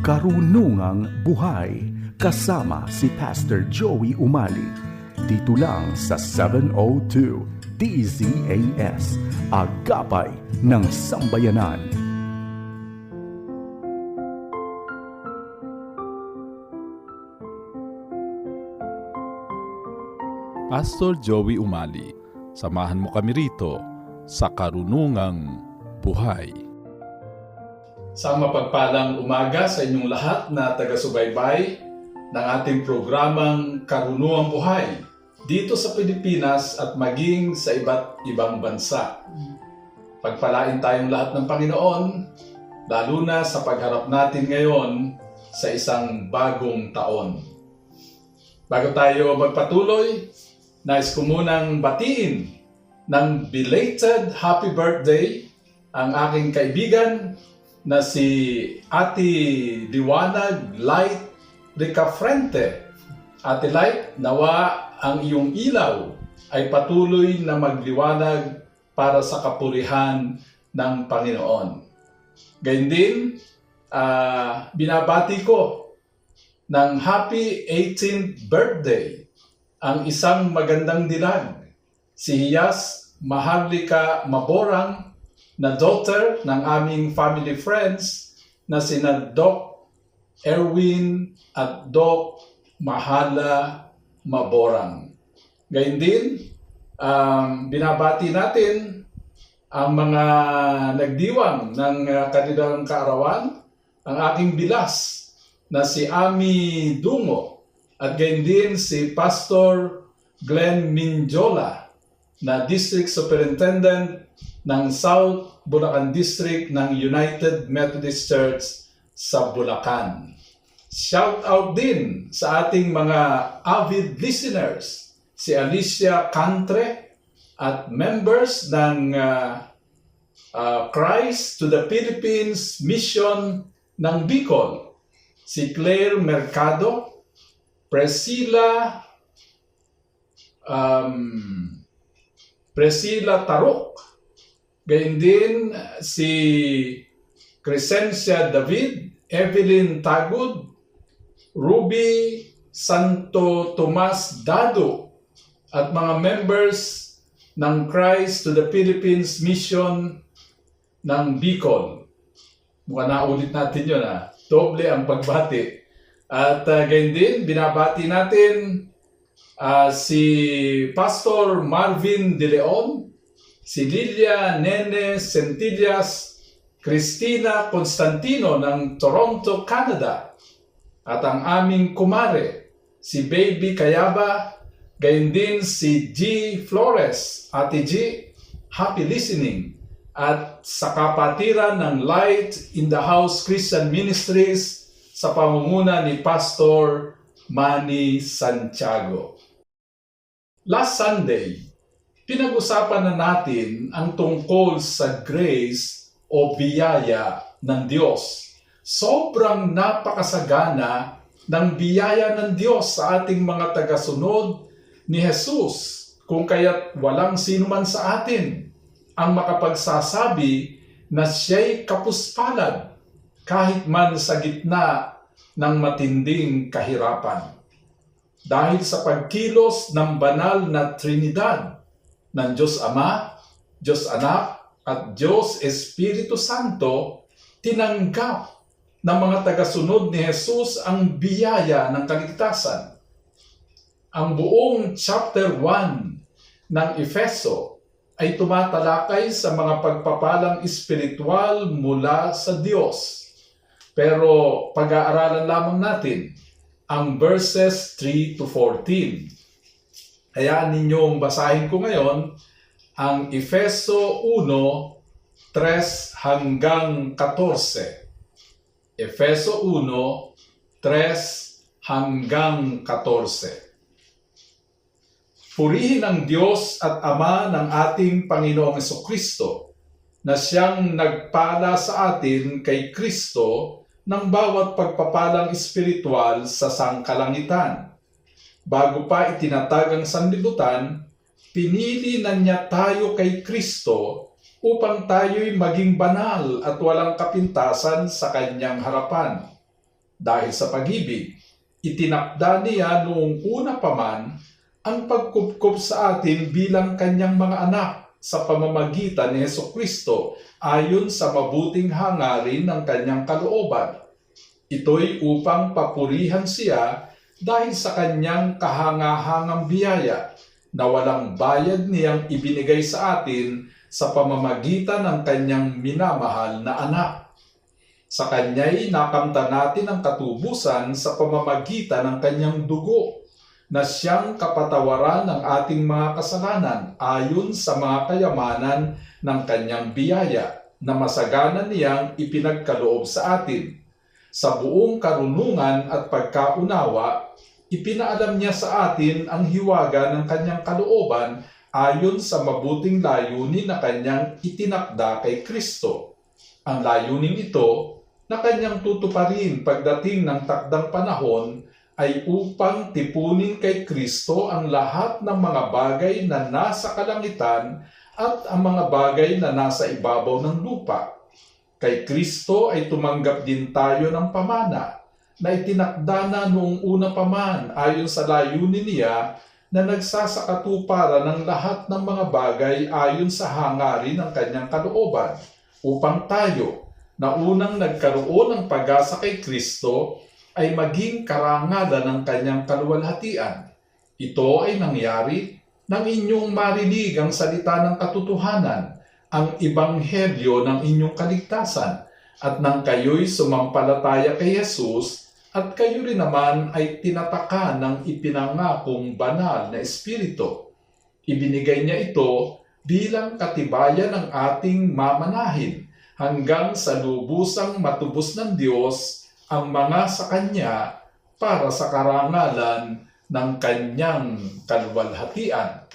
Karunungang Buhay kasama si Pastor Joey Umali. Dito lang sa 702 DZAS, Agapay ng Sambayanan. Pastor Joey Umali, samahan mo kami rito sa Karunungang Buhay. Sa mapagpalang umaga sa inyong lahat na taga-subaybay ng ating programang Karunungang Buhay dito sa Pilipinas at maging sa iba't ibang bansa. Pagpalain tayong lahat ng Panginoon, lalo na sa pagharap natin ngayon sa isang bagong taon. Bago tayo magpatuloy, nais ko munang batiin ng belated happy birthday ang aking kaibigan na si Ate Liwanag Light Ricafrente. Ate Light, nawa ang iyong ilaw ay patuloy na magliwanag para sa kapurihan ng Panginoon. Gayun din, binabati ko ng happy 18th birthday ang isang magandang dilag, si Hiyas Maharlika Maborang, na daughter ng aming family friends na sina Doc Erwin at Doc Mahala Maborang. Gayun din, binabati natin ang mga nagdiwang ng kanilang kaarawan, ang aking bilas na si Ami Dungo, at gayon din si Pastor Glenn Minjola na District Superintendent ng South Bulacan District ng United Methodist Church sa Bulacan. Shout out din sa ating mga avid listeners, si Alicia Cantre at members ng Christ to the Philippines Mission ng Bicol, si Claire Mercado, Priscilla Tarok, gayon din si Crescencia David, Evelyn Tagud, Ruby Santo Tomas Dado, at mga members ng Christ to the Philippines Mission ng Bicol. Mukhang naulit natin yun, doble ang pagbati. At gayon din, binabati natin si Pastor Marvin De Leon, si Lilia Nene Centillas, Cristina Constantino ng Toronto, Canada, at ang aming kumare, si Baby Kayaba, gayon din si G. Flores. Ate G, happy listening. At sa kapatiran ng Light in the House Christian Ministries sa pamumuno ni Pastor Manny Santiago. Last Sunday, pinag-usapan na natin ang tungkol sa grace o biyaya ng Diyos. Sobrang napakasagana ng biyaya ng Diyos sa ating mga tagasunod ni Jesus, kung kaya't walang sino man sa atin ang makapagsasabi na siya'y kapuspalad kahit man sa gitna ng matinding kahirapan. Dahil sa pagkilos ng banal na Trinidad ng Diyos Ama, Diyos Anak, at Diyos Espiritu Santo, tinanggap ng mga tagasunod ni Jesus ang biyaya ng kaligtasan. Ang buong chapter 1 ng Efeso ay tumatalakay sa mga pagpapalang espiritual mula sa Diyos. Pero pag-aaralan lamang natin ang verses 3 to 14. Hayaan ninyong basahin ko ngayon ang Efeso 1:3 hanggang 14. Efeso 1:3 hanggang 14. Purihin ang Diyos at Ama ng ating Panginoong Jesucristo, na siyang nagpala sa atin kay Kristo ng bawat pagpapalang espiritual sa sangkalangitan. Bago pa itinatag ang sanlibutan, pinili na niya tayo kay Kristo upang tayo'y maging banal at walang kapintasan sa kanyang harapan. Dahil sa pag-ibig, itinakda niya noong una pa man ang pagkupkup sa atin bilang kanyang mga anak sa pamamagitan ni Hesukristo ayon sa mabuting hangarin ng kanyang kalooban. Ito'y upang papurihan siya dahil sa kanyang kahangahangang biyaya na walang bayad niyang ibinigay sa atin sa pamamagitan ng kanyang minamahal na anak. Sa kanya'y nakamtan natin ang katubusan sa pamamagitan ng kanyang dugo, na siyang kapatawaran ng ating mga kasalanan ayon sa mga kayamanan ng kanyang biyaya na masagana niyang ipinagkaloob sa atin. Sa buong karunungan at pagkaunawa, ipinaalam niya sa atin ang hiwaga ng kanyang kalooban ayon sa mabuting layunin na kanyang itinakda kay Kristo. Ang layunin ito na kanyang tutuparin pagdating ng takdang panahon ay upang tipunin kay Kristo ang lahat ng mga bagay na nasa kalangitan at ang mga bagay na nasa ibabaw ng lupa. Kay Kristo ay tumanggap din tayo ng pamana na itinakda na noong una pa man ayon sa layunin niya na nagsasakatuparan ng lahat ng mga bagay ayon sa hangarin ng kanyang kalooban, upang tayo na unang nagkaroon ng pag-asa kay Kristo ay maging karangalan ng kanyang kaluwalhatian. Ito ay nangyari nang inyong marinig ang salita ng katotohanan, ang ebanghelyo ng inyong kaligtasan, at nang kayo'y sumampalataya kay Jesus, at kayo rin naman ay tinatakan ng ipinangakong banal na Espiritu. Ibinigay niya ito bilang katibayan ng ating mamanahin hanggang sa lubusang matubos ng Diyos ang mga sa Kanya para sa karangalan ng Kanyang kaluwalhatian.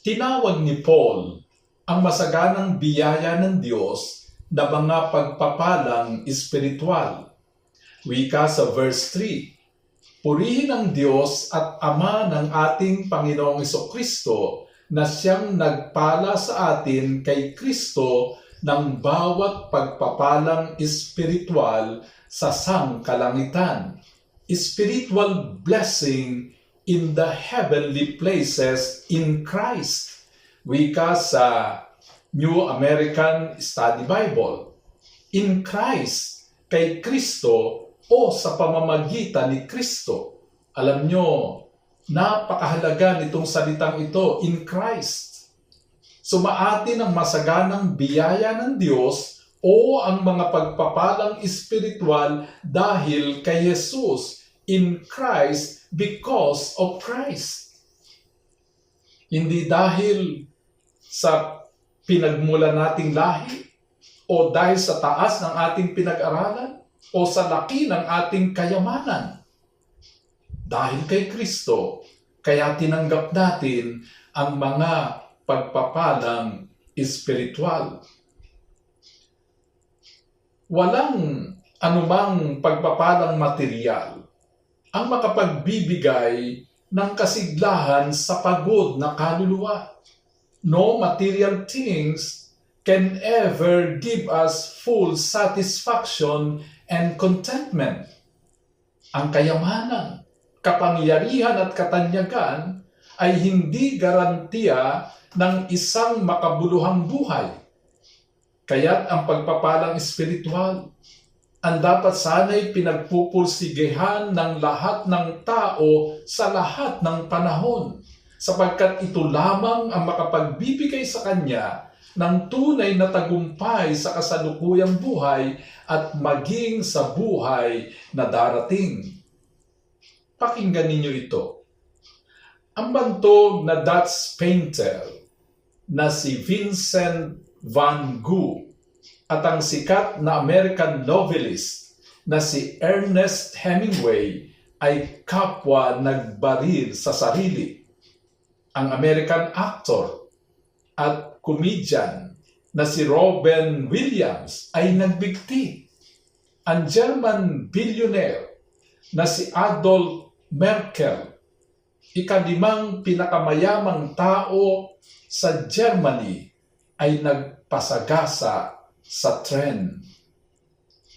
Tinawag ni Paul ang masaganang biyaya ng Diyos na mga pagpapalang espiritual. Wika sa verse 3, "Purihin ang Diyos at Ama ng ating Panginoong Hesukristo na siyang nagpala sa atin kay Kristo ng bawat pagpapalang espiritual sa sangkalangitan, spiritual blessing in the heavenly places in Christ." Wika sa New American Study Bible. In Christ, kay Kristo o sa pamamagitan ni Kristo. Alam nyo, napakahalaga nitong salitang ito, in Christ. Sumaatin ang masaganang biyaya ng Diyos o ang mga pagpapalang espiritual dahil kay Jesus, in Christ, because of Christ. Hindi dahil sa pinagmula nating lahi o dahil sa taas ng ating pinag-aralan o sa laki ng ating kayamanan. Dahil kay Kristo, kaya tinanggap natin ang mga pagpapalang espiritual. Walang anumang pagpapalang material ang makapagbibigay ng kasiglahan sa pagod na kaluluwa. No material things can ever give us full satisfaction and contentment. Ang kayamanan, kapangyarihan at katanyagan ay hindi garantiya ng isang makabuluhang buhay. Kaya't ang pagpapalang espiritual ang dapat sana'y pinagpupursigihan ng lahat ng tao sa lahat ng panahon, sapagkat ito lamang ang makapagbibigay sa kanya ng tunay na tagumpay sa kasalukuyang buhay at maging sa buhay na darating. Pakinggan ninyo ito. Ang bantog na Dutch painter na si Vincent van Gogh at ang sikat na American novelist na si Ernest Hemingway ay kapwa nagbaril sa sarili. Ang American actor at comedian na si Robin Williams ay nagbigti. Ang German billionaire na si Adolf Merkel, ika-5 pinakamayamang tao sa Germany, ay nagpasagasa sa tren.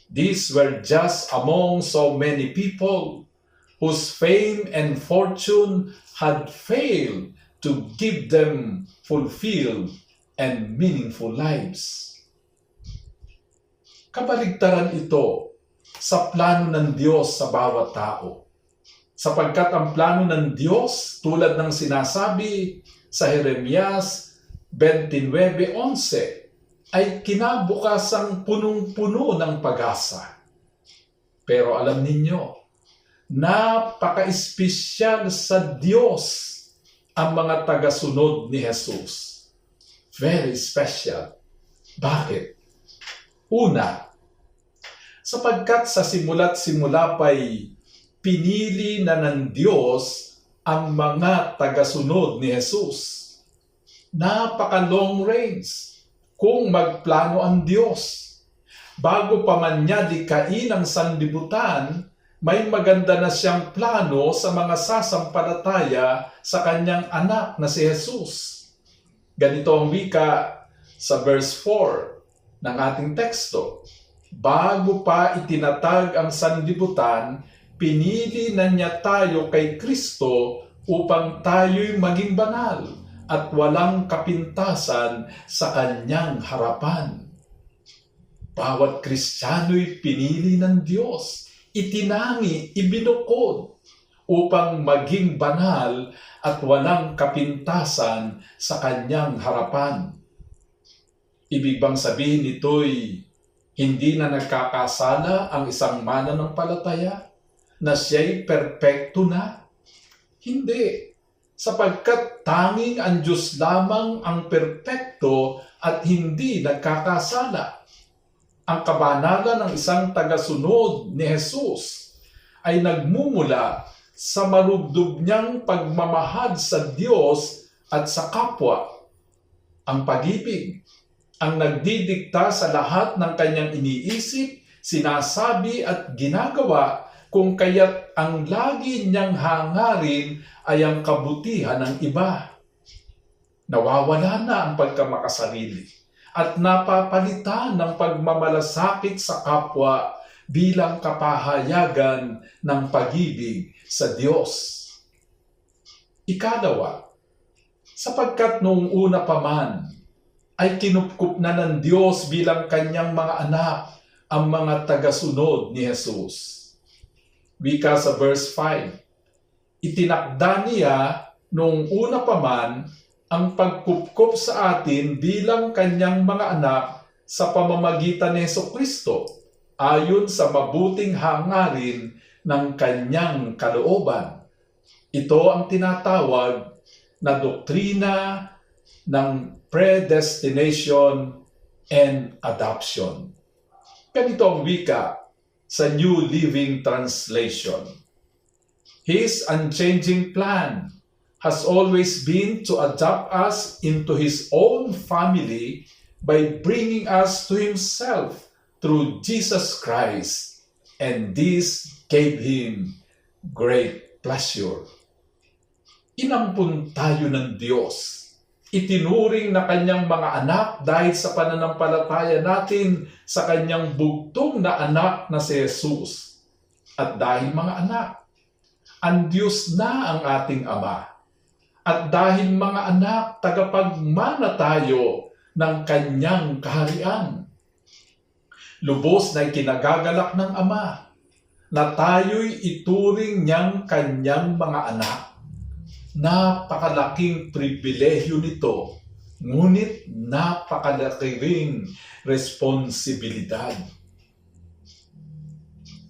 These were just among so many people whose fame and fortune had failed to give them fulfilled and meaningful lives. Kabaligtaran ito sa plano ng Diyos sa bawat tao. Sapagkat ang plano ng Diyos, tulad ng sinasabi sa Jeremias 29:11, ay kinabukasang punong-puno ng pag-asa. Pero alam ninyo, napaka-espesyal sa Diyos ang mga tagasunod ni Jesus. Very special. Bakit? Una, sapagkat sa simula't simula pa'y pinili na ng Diyos ang mga tagasunod ni Jesus. Napaka-long range kung magplano ang Diyos. Bago pa man niya dikain ang sanlibutan, may maganda na siyang plano sa mga sasampalataya sa kanyang anak na si Jesus. Ganito ang wika sa verse 4 ng ating teksto. Bago pa itinatag ang sanlibutan, pinili na niya tayo kay Kristo upang tayo'y maging banal at walang kapintasan sa kanyang harapan. Bawat Kristiyano'y pinili ng Diyos, itinangi, ibinukod upang maging banal at walang kapintasan sa kanyang harapan. Ibig bang sabihin nito'y hindi na nagkakasala ang isang mananampalataya na siya'y perpekto na? Hindi. Sapagkat tanging ang Diyos lamang ang perpekto at hindi nagkakasala. Ang kabanalan ng isang tagasunod ni Jesus ay nagmumula sa malubdob niyang pagmamahal sa Diyos at sa kapwa. Ang pag-ibig ang nagdidikta sa lahat ng kanyang iniisip, sinasabi at ginagawa, kung kaya't ang lagi niyang hangarin ay ang kabutihan ng iba. Nawawala na ang pagkamakasarili at napapalitan ng pagmamalasakit sa kapwa bilang kapahayagan ng pag-ibig sa Diyos. Ikalawa, sapagkat noong una pa man ay kinupkup na ng Diyos bilang kanyang mga anak ang mga tagasunod ni Jesus. Wika sa verse 5, itinakda niya noong una pa man ang pagkupkup sa atin bilang kanyang mga anak sa pamamagitan ni Jesucristo ayon sa mabuting hangarin ng kanyang kalooban. Ito ang tinatawag na doktrina ng predestination and adoption. Ganito ang wika sa New Living Translation. His unchanging plan has always been to adopt us into His own family by bringing us to Himself through Jesus Christ, and this gave Him great pleasure. Inampun tayo ng Diyos. Itinuring na kanyang mga anak dahil sa pananampalataya natin sa kanyang bugtong na anak na si Jesus. At dahil mga anak, ang Diyos na ang ating Ama. At dahil mga anak, tagapagmana tayo ng kanyang kaharian. Lubos na ikinagagalak ng Ama na tayo'y ituring niyang kanyang mga anak. Napakalaking pribilehyo nito, ngunit napakalaking responsibilidad.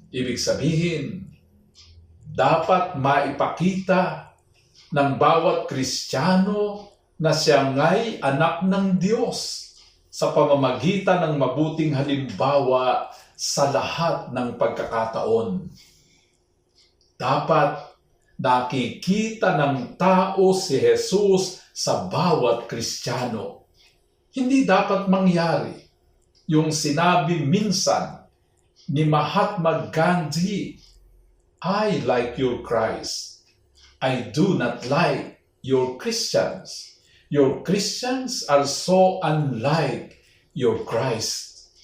Ibig sabihin, dapat maipakita ng bawat Kristiyano na siya nga'y anak ng Diyos sa pamamagitan ng mabuting halimbawa sa lahat ng pagkakataon. Dapat nakikita ng tao si Jesus sa bawat Kristiyano. Hindi dapat mangyari yung sinabi minsan ni Mahatma Gandhi, I like your Christ. I do not like your Christians. Your Christians are so unlike your Christ.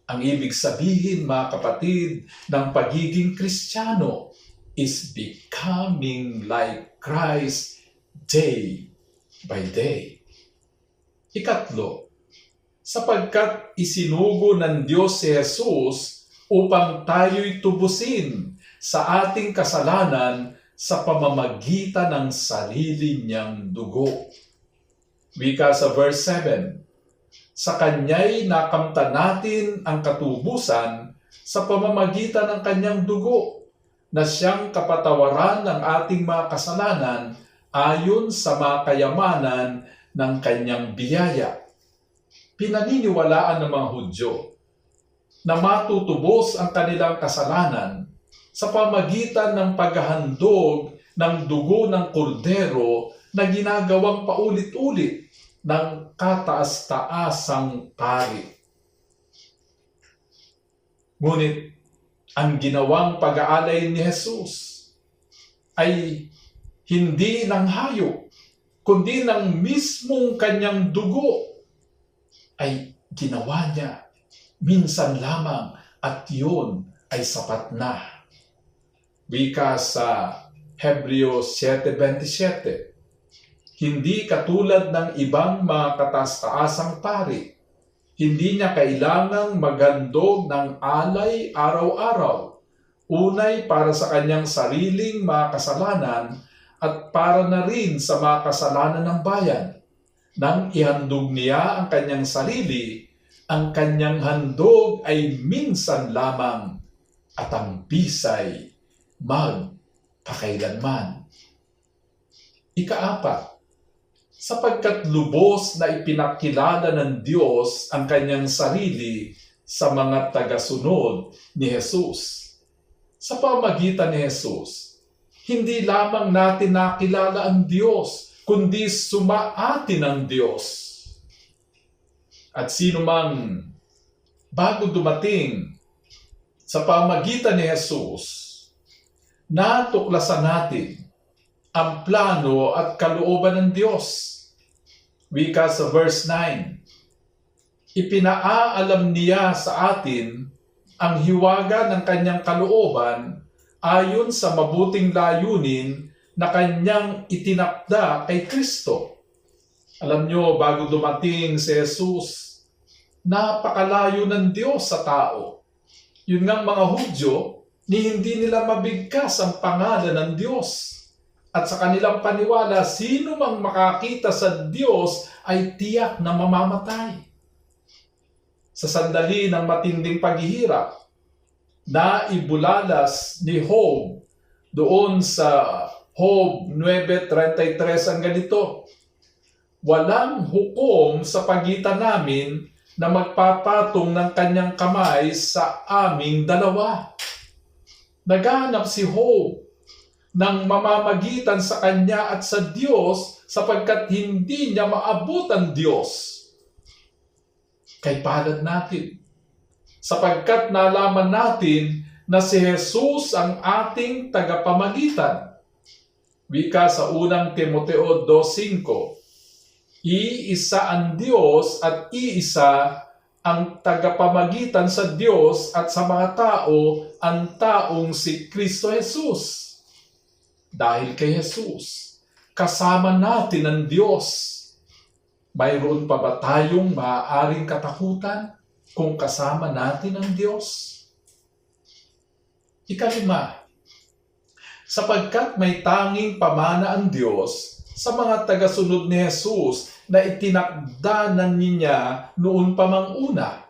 Ang ibig sabihin, mga kapatid, ng pagiging Kristiyano is becoming like Christ day by day. Ikatlo, sapagkat isinugo ng Diyos si Jesus upang tayo'y tubusin sa ating kasalanan sa pamamagitan ng sarili niyang dugo. Wika sa verse 7, sa Kanya'y nakamtan natin ang katubusan sa pamamagitan ng Kanyang dugo, na Siyang kapatawaran ng ating mga kasalanan ayon sa mga kayamanan ng Kanyang biyaya. Pinaniniwalaan ng mga Hudyo na matutubos ang kanilang kasalanan sa pamamagitan ng paghahandog ng dugo ng kordero na ginagawang paulit-ulit ng kataas-taasang pari. Ngunit ang ginawang pag-aalay ni Jesus ay hindi ng hayop, kundi ng mismong Kanyang dugo ay ginawa niya minsan lamang at yun ay sapat na. Wika sa Hebreo 7:27, hindi katulad ng ibang mga kataas-taasang pari, hindi niya kailangang maghandog ng alay araw-araw, unay para sa kanyang sariling mga kasalanan at para na rin sa mga kasalanan ng bayan. Nang ihandog niya ang kanyang sarili, ang kanyang handog ay minsan lamang at ang bisay magpakailanman. Ikaapat, sapagkat lubos na ipinakilala ng Diyos ang Kanyang sarili sa mga tagasunod ni Jesus. Sa pamagitan ni Jesus, hindi lamang natin nakilala ang Diyos, kundi sumaatin ang Diyos. At sino mang bago dumating sa pamagitan ni Jesus, natuklasan natin ang plano at kalooban ng Diyos. Wika sa verse 9, ipinaalam niya sa atin ang hiwaga ng Kanyang kalooban ayon sa mabuting layunin na Kanyang itinakda kay Kristo. Alam nyo, bago dumating si Jesus, napakalayo ng Diyos sa tao. Yun nga mga Hudyo, hindi nila mabigkas ang pangalan ng Diyos. At sa kanilang paniwala, sino mang makakita sa Diyos ay tiyak na mamamatay. Sa sandali ng matinding paghihirap, na ibulalas ni Job doon sa Job 9:33 ang ganito, walang hukom sa pagitan namin na magpapatong ng kanyang kamay sa aming dalawa. Naghahanap si Job ng mamamagitan sa kanya at sa Diyos sapagkat hindi niya maabot ang Diyos. Kay palad natin, sapagkat nalaman natin na si Jesus ang ating tagapamagitan. Wika sa unang Timoteo 2:5, iisa ang Diyos at iisa ang tagapamagitan sa Diyos at sa mga tao, ang taong si Kristo Jesus. Dahil kay Jesus, kasama natin ang Diyos. Mayroon pa ba tayong maaaring katakutan kung kasama natin ang Diyos? Ikalima, sapagkat may tanging pamana ang Diyos sa mga tagasunod ni Jesus na itinakda na niya noon pa mang una.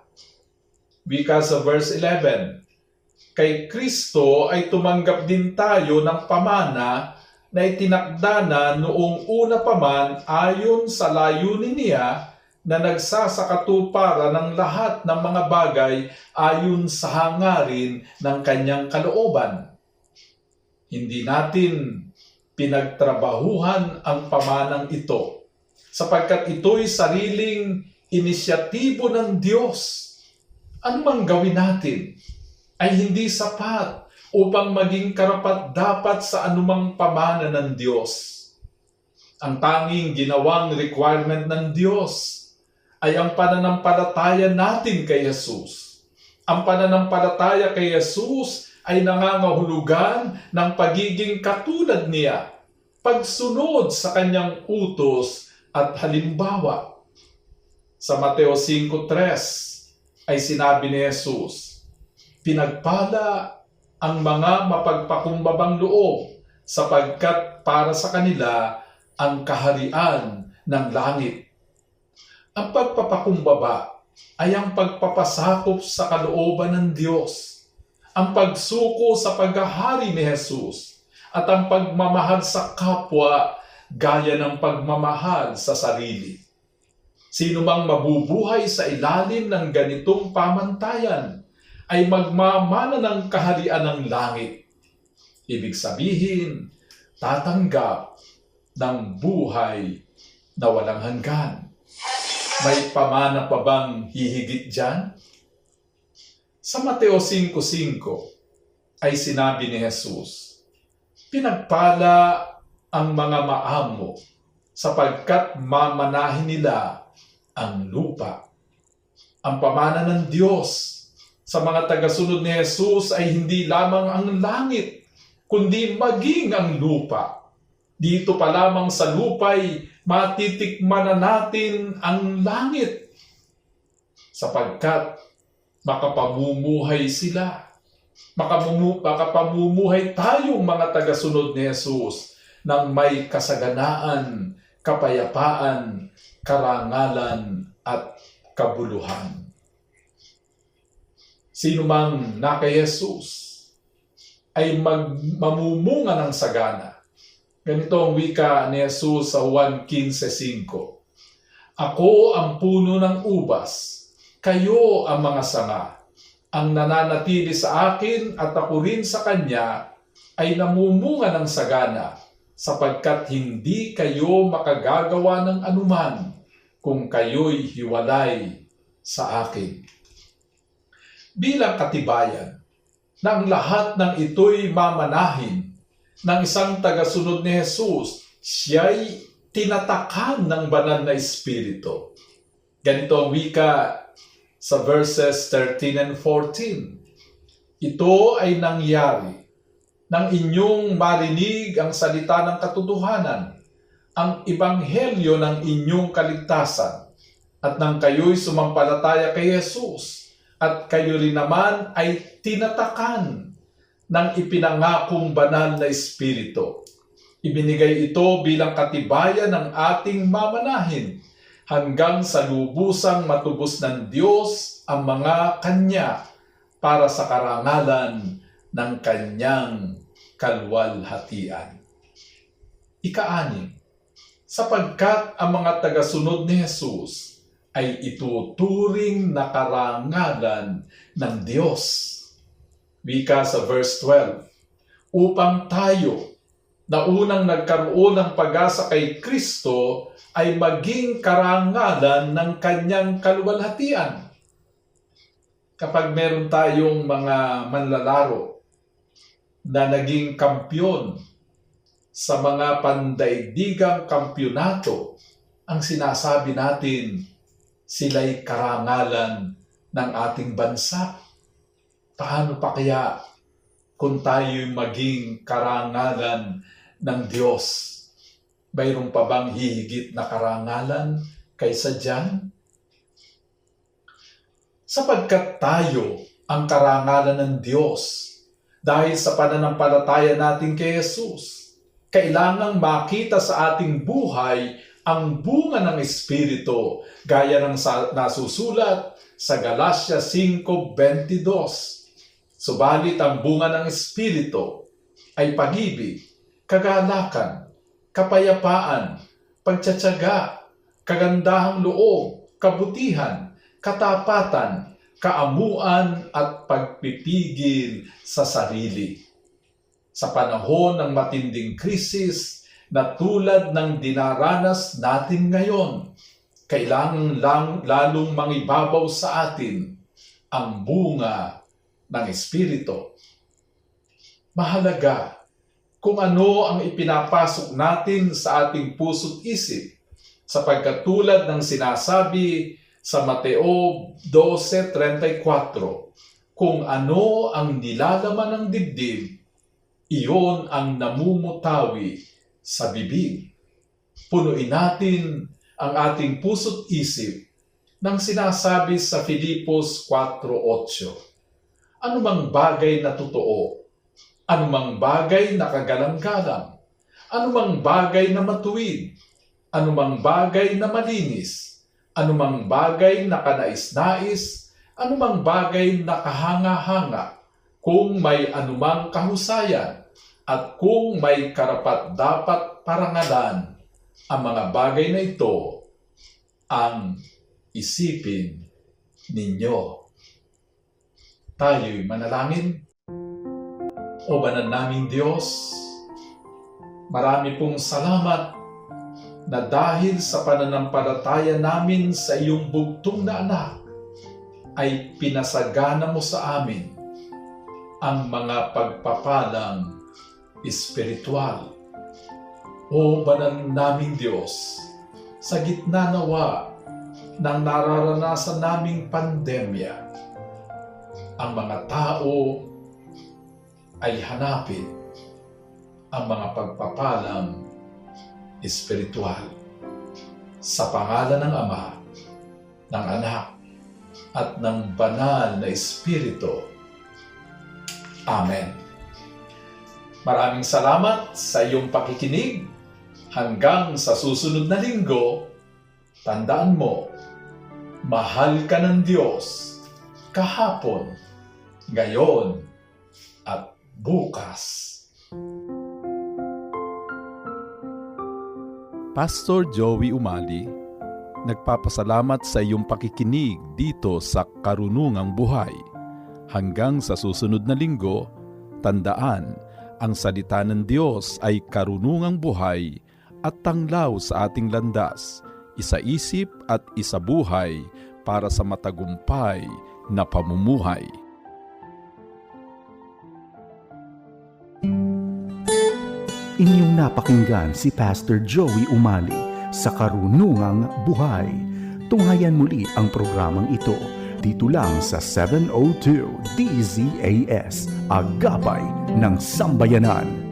Wika sa verse 11, kay Kristo ay tumanggap din tayo ng pamana na itinakda na noong una pa man ayon sa layunin niya na nagsasakatuparan ng lahat ng mga bagay ayon sa hangarin ng kanyang kalooban. Hindi natin pinagtrabahuhan ang pamanang ito, sapagkat ito'y sariling inisyatibo ng Diyos. Ano mang gawin natin ay hindi sapat upang maging karapat-dapat sa anumang pamana ng Diyos. Ang tanging ginawang requirement ng Diyos ay ang pananampalataya natin kay Jesus. Ang pananampalataya kay Jesus ay nangangahulugan ng pagiging katulad niya, pagsunod sa kanyang utos at halimbawa. Sa Mateo 5:3 ay sinabi ni Jesus, "Pinagpala ang mga mapagpakumbabang loob, sapagkat para sa kanila ang kaharian ng langit." Ang pagpapakumbaba ay ang pagpapasakop sa kalooban ng Diyos, ang pagsuko sa paghahari ni Jesus, at ang pagmamahal sa kapwa gaya ng pagmamahal sa sarili. Sino mang mabubuhay sa ilalim ng ganitong pamantayan ay magmamana ng kaharian ng langit. Ibig sabihin, tatanggap ng buhay na walang hanggan. May pamana pa bang hihigit dyan? Sa Mateo 5:5 ay sinabi ni Jesus, "Pinagpala ang mga maamo, sapagkat mamanahin nila ang lupa." Ang pamana ng Diyos sa mga tagasunod ni Jesus ay hindi lamang ang langit, kundi maging ang lupa. Dito pa lamang sa lupa'y matitikman na natin ang langit, sapagkat makapamumuhay sila. Makapamumuhay tayong mga tagasunod ni Jesus ng may kasaganaan, kapayapaan, karangalan at kabuluhan. Sino mang na kay Jesus ay mamumunga ng sagana. Ganito ang wika ni Jesus sa Juan 15:5. "Ako ang puno ng ubas, kayo ang mga sanga. Ang nananatili sa akin at ako rin sa kanya ay namumunga ng sagana, sapagkat hindi kayo makagagawa ng anuman kung kayo'y hiwalay sa akin." Bilang katibayan na ang lahat ng ito'y mamanahin ng isang tagasunod ni Jesus, siya'y tinatakan ng banal na Espiritu. Ganito ang wika sa verses 13 and 14. "Ito ay nangyari nang inyong marinig ang salita ng katotohanan, ang ebanghelyo ng inyong kaligtasan, at nang kayo'y sumampalataya kay Jesus, at kayo rin naman ay tinatakan ng ipinangakong banal na Espiritu. Ibinigay ito bilang katibayan ng ating mamanahin hanggang sa lubusang matubos ng Diyos ang mga kanya para sa karangalan ng kanyang kalwalhatian." Ika-6, sapagkat ang mga tagasunod ni Jesus ay ituturing na karangalan ng Diyos. Wika sa verse 12, "Upang tayo na unang nagkaroon ng pag-asa kay Kristo ay maging karangalan ng kanyang kaluwalhatian." Kapag meron tayong mga manlalaro na naging kampyon sa mga pandaigdigang kampyonato, ang sinasabi natin, sila'y karangalan ng ating bansa. Paano pa kaya kung tayo'y maging karangalan ng Diyos? Mayroon pa bang hihigit na karangalan kaysa diyan? Sapagkat tayo ang karangalan ng Diyos dahil sa pananampalataya natin kay Jesus, kailangang makita sa ating buhay ang bunga ng Espiritu gaya ng nasusulat sa Galatia 5:22. "Subalit ang bunga ng Espiritu ay pag-ibig, kagalakan, kapayapaan, pagtiyatsaga, kagandahang loob, kabutihan, katapatan, kaamuan at pagpipigil sa sarili." Sa panahon ng matinding krisis na tulad ng dinaranas natin ngayon, kailangan lalong mangibabaw sa atin ang bunga ng Espiritu. Mahalaga kung ano ang ipinapasok natin sa ating puso't isip, sapagkat tulad ng sinasabi sa Mateo 12:34, kung ano ang nilalaman ng dibdib, iyon ang namumutawi sa bibig. Punuin natin ang ating puso't isip ng sinasabi sa Filipos 4:8. Anumang bagay na totoo, anumang bagay na kagalang-galang, anumang bagay na matuwid, anumang bagay na malinis, anumang bagay na kanais-nais, anumang bagay na kahanga-hanga, kung may anumang kahusayan, at kung may karapat-dapat parangalan, ang mga bagay na ito ang isipin ninyo. Tayo'y manalangin. O banal naming Diyos, marami pong salamat na dahil sa pananampalataya namin sa iyong bugtong na anak, ay pinasagana mo sa amin ang mga pagpapalang espiritual. O banal naming Diyos, sa gitna nawa ng nararanasan naming pandemya, ang mga tao ay hanapin ang mga pagpapalang espiritual. Sa pangalan ng Ama, ng Anak, at ng Banal na Espiritu. Amen. Maraming salamat sa iyong pakikinig. Hanggang sa susunod na linggo, tandaan mo, mahal ka ng Diyos kahapon, ngayon, at bukas. Pastor Joey Umali, nagpapasalamat sa iyong pakikinig dito sa Karunungang Buhay. Hanggang sa susunod na linggo, tandaan, ang salita ng Diyos ay karunungang buhay at tanglaw sa ating landas, isa-isip at isa-buhay para sa matagumpay na pamumuhay. Inyong napakinggan si Pastor Joey Umali sa Karunungang Buhay. Tunghayan muli ang programang ito dito lang sa 702 DZAS, Agapay ng Sambayanan.